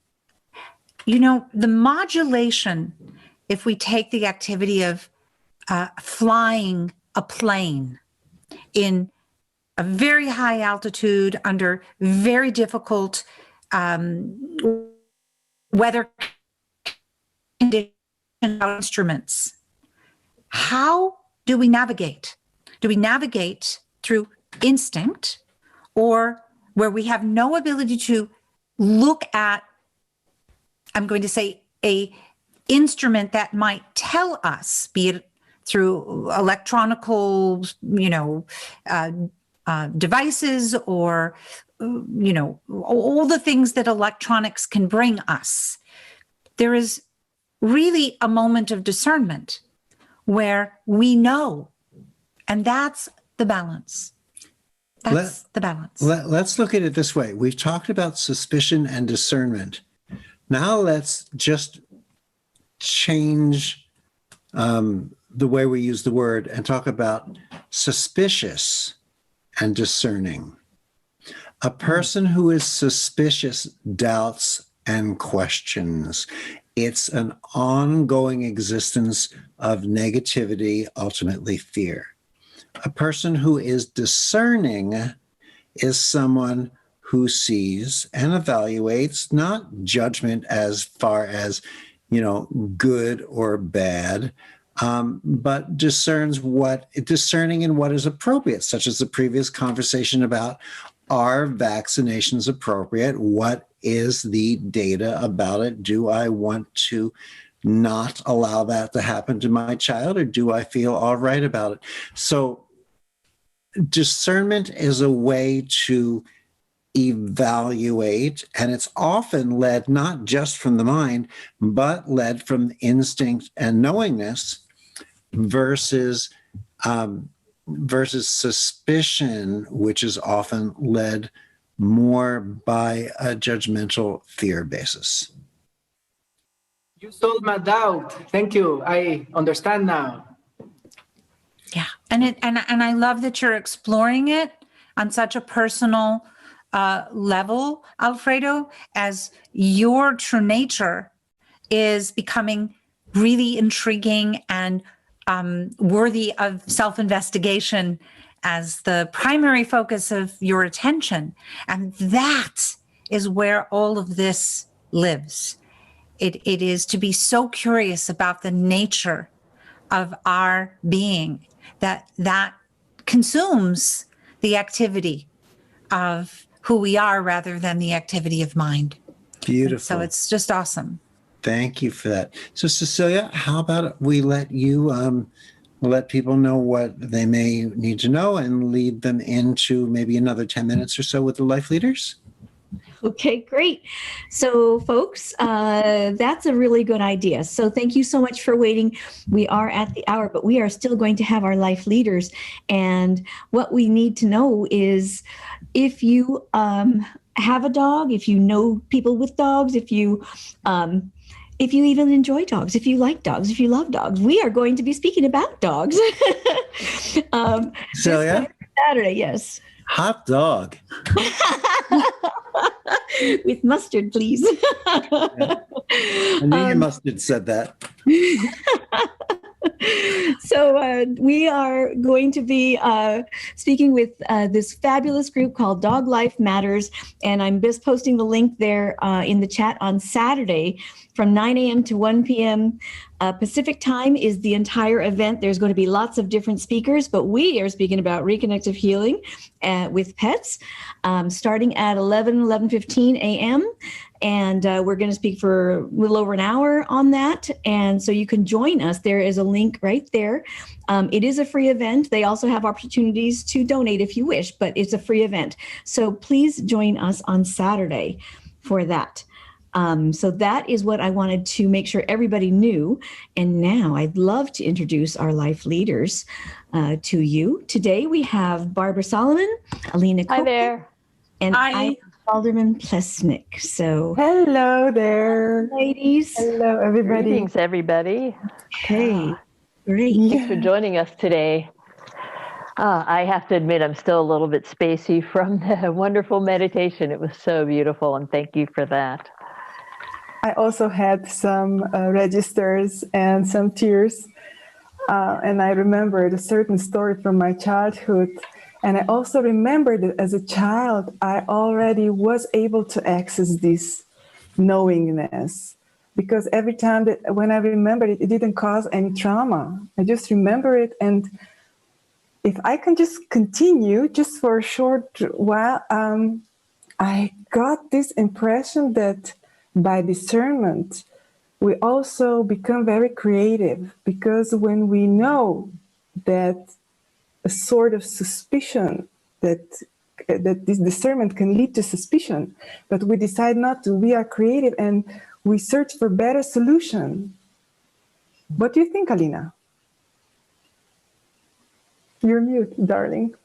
modulation. If we take the activity of flying a plane in a very high altitude under very difficult weather conditions, instruments, how do we navigate? Do we navigate through instinct, or where we have no ability to look at, I'm going to say, a instrument that might tell us, be it through electronical, devices, or, all the things that electronics can bring us. There is really a moment of discernment where we know, and that's the balance. That's the balance. Let's look at it this way. We've talked about suspicion and discernment. Now let's just change the way we use the word and talk about suspicious and discerning. A person who is suspicious doubts and questions. It's an ongoing existence of negativity, ultimately fear. A person who is discerning is someone who sees and evaluates, not judgment as far as, good or bad, but discerning in what is appropriate, such as the previous conversation about, are vaccinations appropriate? What is the data about it? Do I want to not allow that to happen to my child, or do I feel all right about it? So discernment is a way to evaluate, and it's often led not just from the mind, but led from instinct and knowingness versus suspicion, which is often led more by a judgmental fear basis. You solved my doubt. Thank you. I understand now. Yeah, and I love that you're exploring it on such a personal level, Alfredo, as your true nature is becoming really intriguing and worthy of self-investigation as the primary focus of your attention. And that is where all of this lives. It is to be so curious about the nature of our being that consumes the activity of who we are rather than the activity of mind. Beautiful. And so it's just awesome. Thank you for that. So Cecilia, how about we let you let people know what they may need to know and lead them into maybe another 10 minutes or so with the life leaders? Okay, great. So folks, that's a really good idea. So thank you so much for waiting. We are at the hour, but we are still going to have our life leaders. And what we need to know is if you have a dog, if you know people with dogs, if you even enjoy dogs, if you like dogs, if you love dogs, we are going to be speaking about dogs. Celia? Saturday, yes. Hot dog. With mustard, please. I knew your mustard said that. So we are going to be speaking with this fabulous group called Dog Life Matters, and I'm just posting the link there in the chat on Saturday from 9 a.m. to 1 p.m. Pacific time is the entire event. There's going to be lots of different speakers, but we are speaking about Reconnective Healing with pets starting at 11:15 a.m. And we're going to speak for a little over an hour on that. And so you can join us. There is a link right there. It is a free event. They also have opportunities to donate if you wish, but it's a free event. So please join us on Saturday for that. So that is what I wanted to make sure everybody knew. And now I'd love to introduce our life leaders to you. Today we have Barbara Solomon, Alina Copeland, Hi there. And Hi. Alderman Plesnick. So Hello there. Ladies. Hello, everybody. Greetings, everybody. Okay, great. Thanks for joining us today. I have to admit, I'm still a little bit spacey from the wonderful meditation. It was so beautiful, and thank you for that. I also had some registers and some tears. And I remembered a certain story from my childhood. And I also remembered that as a child, I already was able to access this knowingness. Because every time that when I remembered it, it didn't cause any trauma. I just remember it. And if I can just continue just for a short while, I got this impression that by discernment, we also become very creative, because when we know that a sort of suspicion that this discernment can lead to suspicion, but we decide not to, we are creative and we search for better solution. What do you think, Alina? You're mute, darling.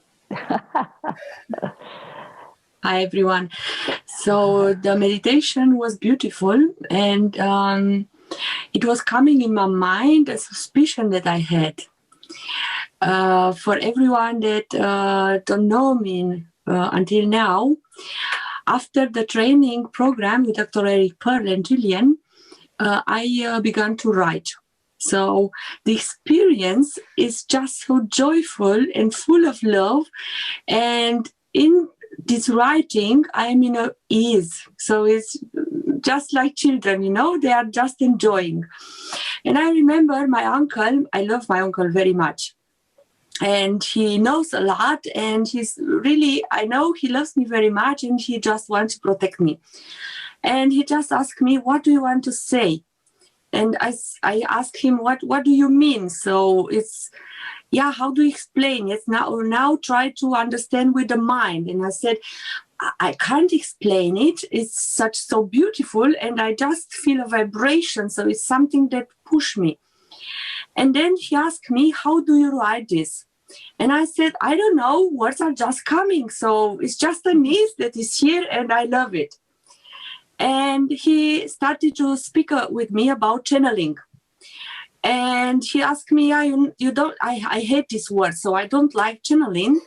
Hi, everyone. So the meditation was beautiful, and it was coming in my mind, a suspicion that I had. For everyone that don't know me until now, after the training program with Dr. Eric Jillian, I began to write. So the experience is just so joyful and full of love. And in this writing, I'm in ease. So it's just like children, they are just enjoying. And I remember my uncle, I love my uncle very much. And he knows a lot, and he's really, I know he loves me very much, and he just wants to protect me. And he just asked me, what do you want to say? And I asked him, what do you mean? So it's, how do you explain? It's now try to understand with the mind. And I said, I can't explain it. It's so beautiful, and I just feel a vibration. So it's something that pushed me. And then he asked me, how do you write this? And I said, I don't know, words are just coming. So it's just a ease that is here, and I love it. And he started to speak with me about channeling. And he asked me, I hate this word, so I don't like channeling,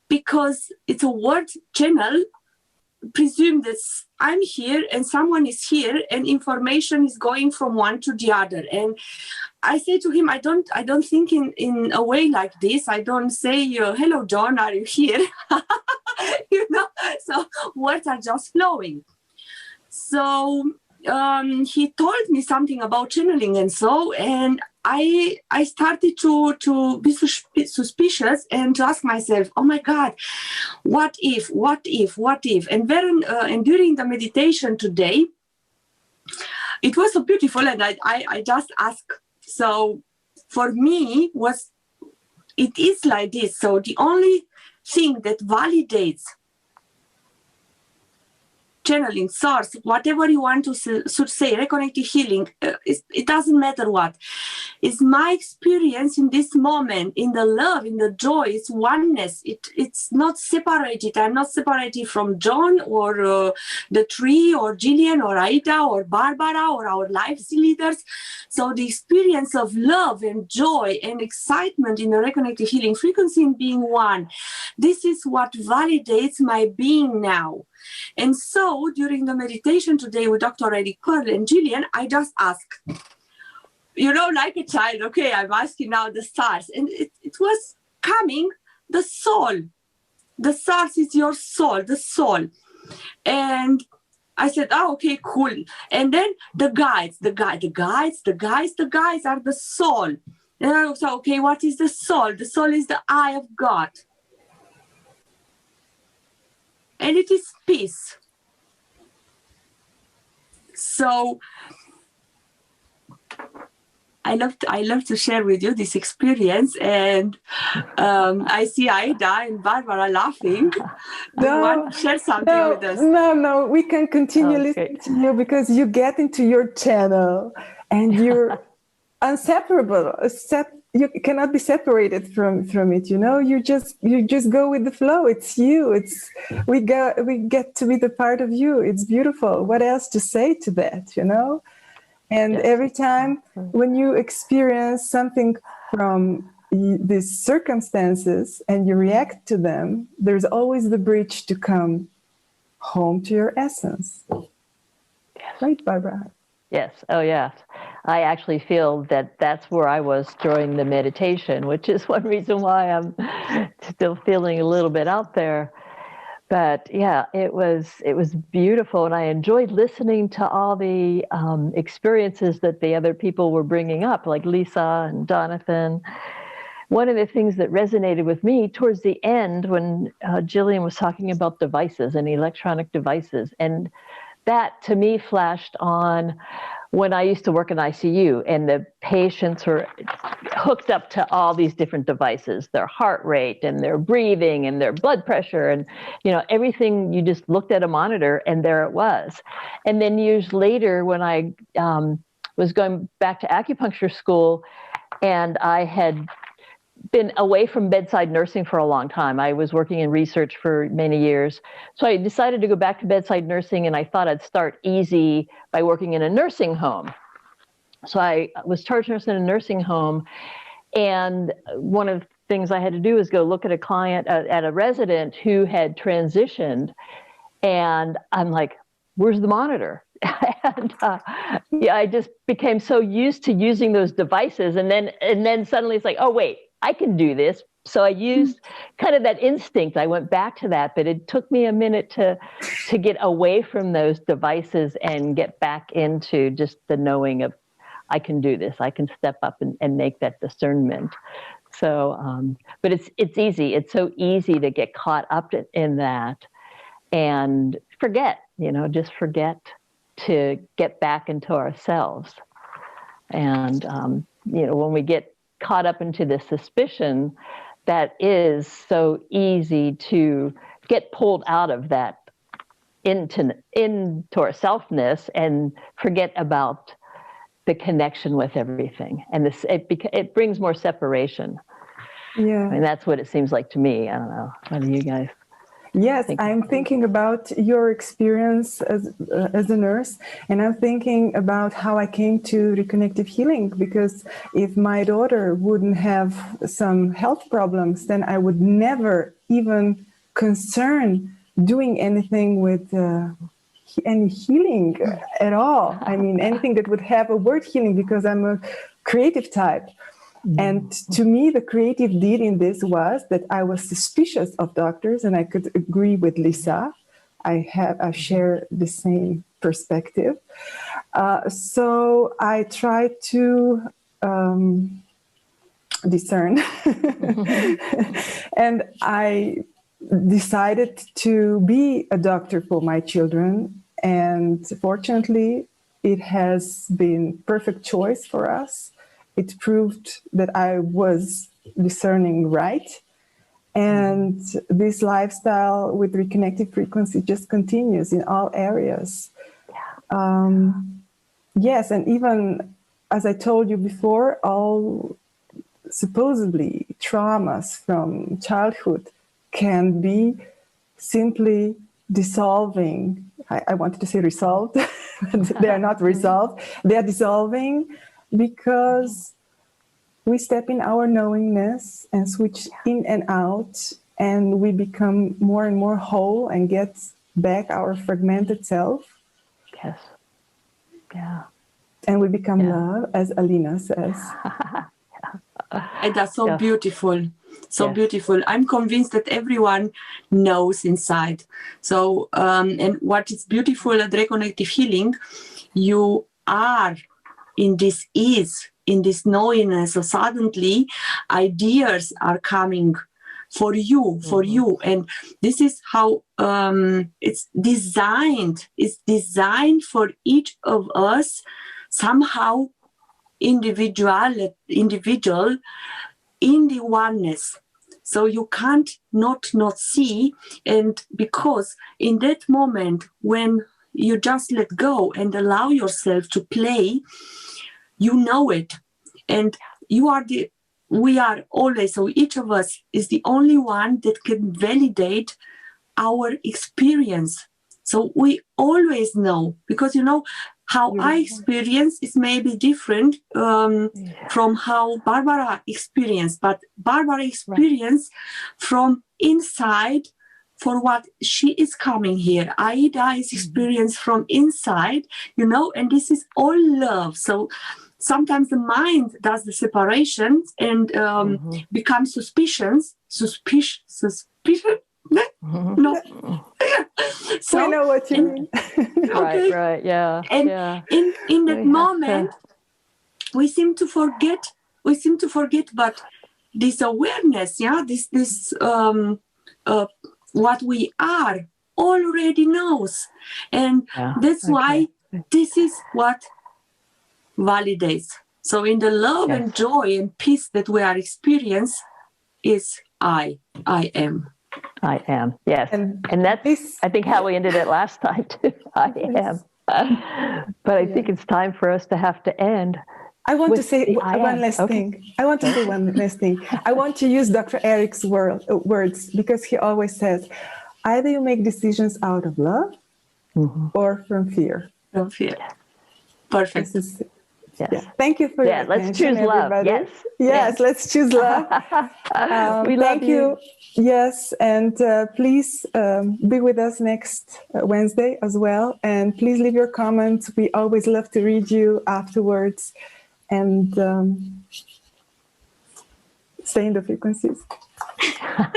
because it's a word, channel, presume that I'm here and someone is here and information is going from one to the other. And I say to him, I don't think in a way like this. I don't say, hello, John, are you here? So words are just flowing. So he told me something about channeling and I started to be suspicious and to ask myself, oh my God, what if? And during the meditation today, it was so beautiful, and I just asked. So for me, it is like this. So the only thing that validates channeling, source, whatever you want to say, reconnective healing, it doesn't matter what. It's my experience in this moment, in the love, in the joy, it's oneness. It's not separated. I'm not separated from John or the tree or Jillian or Aida or Barbara or our life leaders. So the experience of love and joy and excitement in the reconnective healing frequency and being one, this is what validates my being now. And so during the meditation today with Dr. Eric and Jillian, I just asked, like a child, okay, I'm asking now the stars. And it was coming, the soul. The stars is your soul, the soul. And I said, oh, okay, cool. And then the guides are the soul. And I was like, okay, what is the soul? The soul is the eye of God. And it is peace. So I love to share with you this experience, and I see Aida and Barbara laughing. Do you want to share something with us? No, we can continue listening to you because you get into your channel and you're inseparable. You cannot be separated from it. You just go with the flow. It's you. We get to be the part of you. It's beautiful. What else to say to that? And yes. Every time when you experience something from these circumstances and you react to them, there's always the bridge to come home to your essence. Yes. Right, Barbara? Yes. Oh, yes. I actually feel that that's where I was during the meditation, which is one reason why I'm still feeling a little bit out there. But yeah, it was beautiful, and I enjoyed listening to all the experiences that the other people were bringing up, like Lisa and Jonathan. One of the things that resonated with me towards the end when Jillian was talking about devices and electronic devices, and that to me flashed on when I used to work in ICU and the patients were hooked up to all these different devices, their heart rate and their breathing and their blood pressure and, everything. You just looked at a monitor and there it was. And then years later, when I was going back to acupuncture school and I had been away from bedside nursing for a long time. I was working in research for many years. So I decided to go back to bedside nursing, and I thought I'd start easy by working in a nursing home. So I was charge nurse in a nursing home, and one of the things I had to do was go look at a client, at a resident who had transitioned, and I'm like, where's the monitor? And I just became so used to using those devices, and then suddenly it's like, oh wait, I can do this. So I used kind of that instinct. I went back to that, but it took me a minute to get away from those devices and get back into just the knowing of, I can do this. I can step up and make that discernment. So, but it's easy. It's so easy to get caught up in that and forget, just forget to get back into ourselves. And, when we get caught up into this suspicion, that is so easy to get pulled out of that into our selfness and forget about the connection with everything. And it brings more separation. Yeah. And that's what it seems like to me. I don't know. What do you guys Yes, think? I'm thinking about your experience as a nurse, and I'm thinking about how I came to Reconnective Healing, because if my daughter wouldn't have some health problems, then I would never even concern doing anything with any healing at all. I mean, anything that would have a word healing, because I'm a creative type. And to me, the creative deed in this was that I was suspicious of doctors, and I could agree with Lisa. I share the same perspective. So I tried to discern, and I decided to be a doctor for my children. And fortunately, it has been perfect choice for us. It proved that I was discerning right. And this lifestyle with reconnective frequency just continues in all areas. Yes, and even as I told you before, all supposedly traumas from childhood can be simply dissolving. I wanted to say resolved, but they are not resolved. They are dissolving because we step in our knowingness and switch in and out, and we become more and more whole and get back our fragmented self. Yes. Yeah. And we become love, as Alina says. And that's so beautiful. So beautiful. I'm convinced that everyone knows inside. So, and what is beautiful at Reconnective Healing, you are in this ease, in this knowingness. So suddenly ideas are coming for you. And this is how it's designed. It's designed for each of us, somehow individual in the oneness. So you can't not see. And because in that moment when you just let go and allow yourself to play, you know it. And we are always, so each of us is the only one that can validate our experience. So we always know, because how I experience is maybe different from how Barbara experienced, but Barbara experienced from inside for what she is coming here. Aida is experienced from inside, and this is all love. So sometimes the mind does the separation and becomes suspicion. No. So I know what you mean. Okay. Right, yeah. And in that moment, we seem to forget, but this awareness, this what we are already knows. And that's why this is what validates. So in the love and joy and peace that we are experiencing is I am. I am, yes. And that's, I think, how we ended it last time, too. I am. But I think it's time for us to have to end. I want to say I one am. last Okay. thing. I want to say one last thing. I want to use Dr. Eric's words because he always says, either you make decisions out of love or from fear. From fear. Perfect. This is, Yes. yeah. Thank you for your let's attention, choose love. everybody. Yes. Yes, let's choose love. We love thank you. Yes, and please be with us next Wednesday as well. And please leave your comments. We always love to read you afterwards. And stay in the frequencies.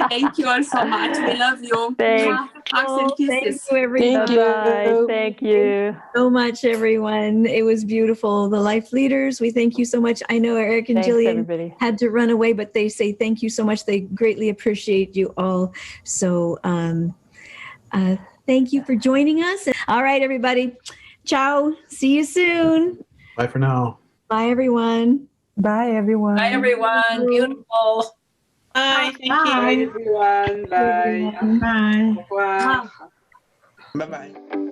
Thank you all so much. We love you. Thanks. Hugs and Thank kisses. you, everybody. Bye. Thank you So much, everyone. It was beautiful. The life leaders, we thank you so much. I know Eric and Thanks, Jillian everybody. had to run away, but they say thank you so much. They greatly appreciate you all. So thank you for joining us. All right, everybody. Ciao. See you soon. Bye for now. Bye, everyone. Bye, everyone. Bye, everyone. Beautiful. Bye. Thank you, everyone. Bye. Bye. Au revoir. Bye-bye.